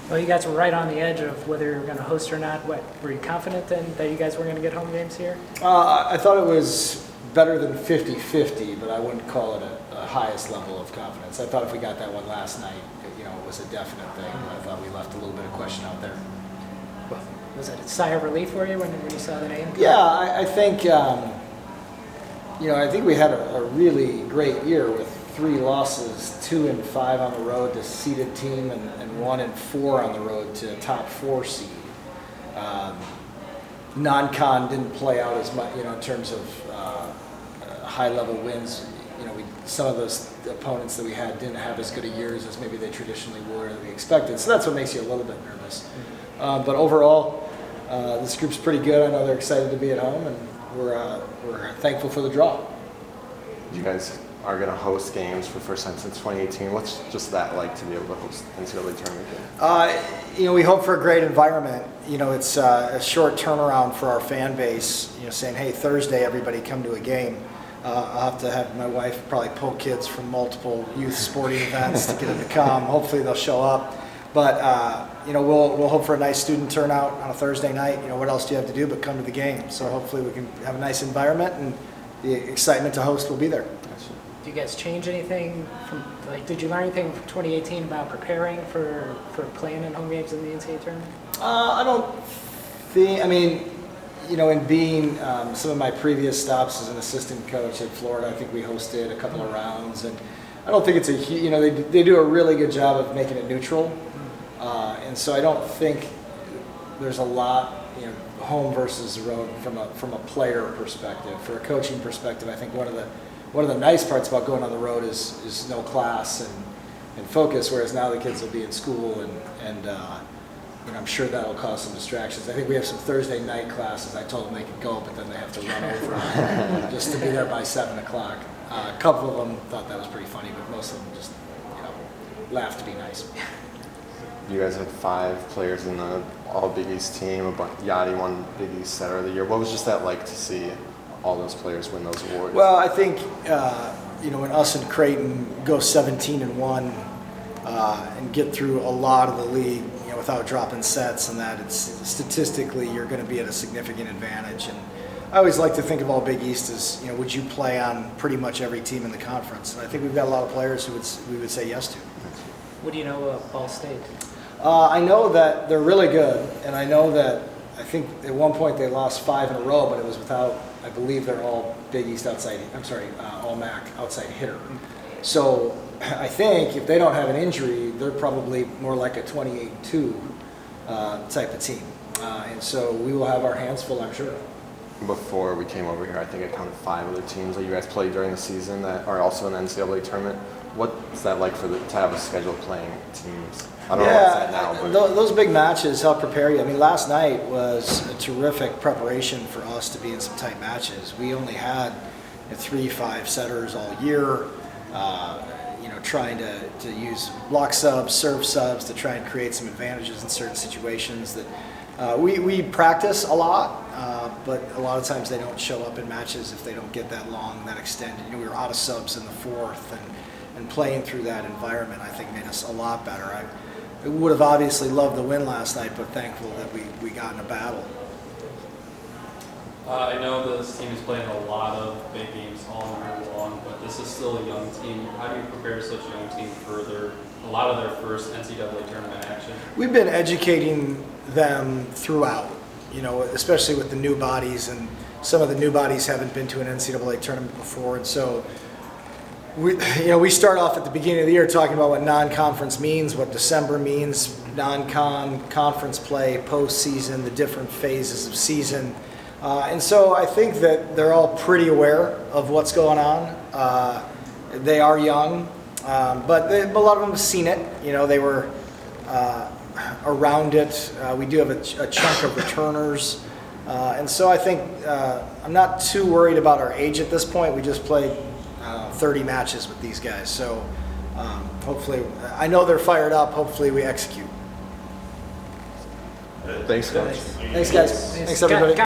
Well, you guys were right on the edge of whether you were going to host or not. What, were you confident then that you guys were going to get home games here? I thought it was better than 50-50, but I wouldn't call it a highest level of confidence. I thought if we got that one last night, it was a definite thing. I thought we left a little bit of question out there. Was it a sigh of relief for you when you saw the name? Yeah, I think, I think we had a really great year with 3 losses, 2 and 5 on the road to seeded team, and 1 and 4 on the road to a top 4 seed. Non-con didn't play out as much, in terms of high-level wins. Some of those opponents that we had didn't have as good a years as maybe they traditionally would or we expected. So that's what makes you a little bit nervous. But overall, this group's pretty good. I know they're excited to be at home, and we're thankful for the draw. You guys are going to host games for the first time since 2018. What's just that like to be able to host NCAA tournament? We hope for a great environment. It's a short turnaround for our fan base. Saying, hey, Thursday, everybody come to a game. I'll have to have my wife probably pull kids from multiple youth sporting events to get them to come. Hopefully they'll show up. But we'll hope for a nice student turnout on a Thursday night. What else do you have to do but come to the game? So hopefully we can have a nice environment, and the excitement to host will be there. Do you guys change anything from, did you learn anything from 2018 about preparing for playing in home games in the NCAA tournament? I don't think, in being some of my previous stops as an assistant coach at Florida, I think we hosted a couple of rounds, and I don't think it's they do a really good job of making it neutral, and so I don't think there's a lot, home versus road from a player perspective. For a coaching perspective, I think one of the nice parts about going on the road is no class and focus, whereas now the kids will be in school, and I'm sure that'll cause some distractions. I think we have some Thursday night classes. I told them they could go, but then they have to run over just to be there by 7 o'clock. A couple of them thought that was pretty funny, but most of them just laughed to be nice. You guys had 5 players in the All Big East team. Yachty won Big East Setter of the Year. What was just that like to see all those players win those awards? Well, I think when us and Creighton go 17-1 and get through a lot of the league, without dropping sets, and that it's statistically you're going to be at a significant advantage. And I always like to think of All Big East as would you play on pretty much every team in the conference? And I think we've got a lot of players who we would say yes to. What do you know of Ball State? I know that they're really good, and I know that I think at one point they lost 5 in a row, but it was without, I believe they're All Big East All MAC outside hitter. So I think if they don't have an injury, they're probably more like a 28-2 type of team. And so we will have our hands full, I'm sure. Before we came over here, I think I counted 5 other teams that you guys played during the season that are also in the NCAA tournament. What's that like to have a schedule playing teams? I don't know what's that now. But those big matches help prepare you. Last night was a terrific preparation for us to be in some tight matches. We only had 3-5 setters all year. Trying to use block subs, serve subs to try and create some advantages in certain situations that we practice a lot, but a lot of times they don't show up in matches if they don't get that long, that extended. We were out of subs in the 4th, and playing through that environment I think made us a lot better. I would have obviously loved the win last night, but thankful that we got in a battle. I know this team is playing a lot of big games all year long, but this is still a young team. How do you prepare such a young team for a lot of their first NCAA tournament action? We've been educating them throughout, especially with the new bodies, and some of the new bodies haven't been to an NCAA tournament before, and so we start off at the beginning of the year talking about what non-conference means, what December means, non-con, conference play, postseason, the different phases of season. And so I think that they're all pretty aware of what's going on. They are young, but a lot of them have seen it. They were around it. We do have a chunk of returners. And so I think I'm not too worried about our age at this point. We just played 30 matches with these guys. So hopefully, I know they're fired up. Hopefully we execute. Thanks, Coach. Thanks, guys. Thanks, everybody.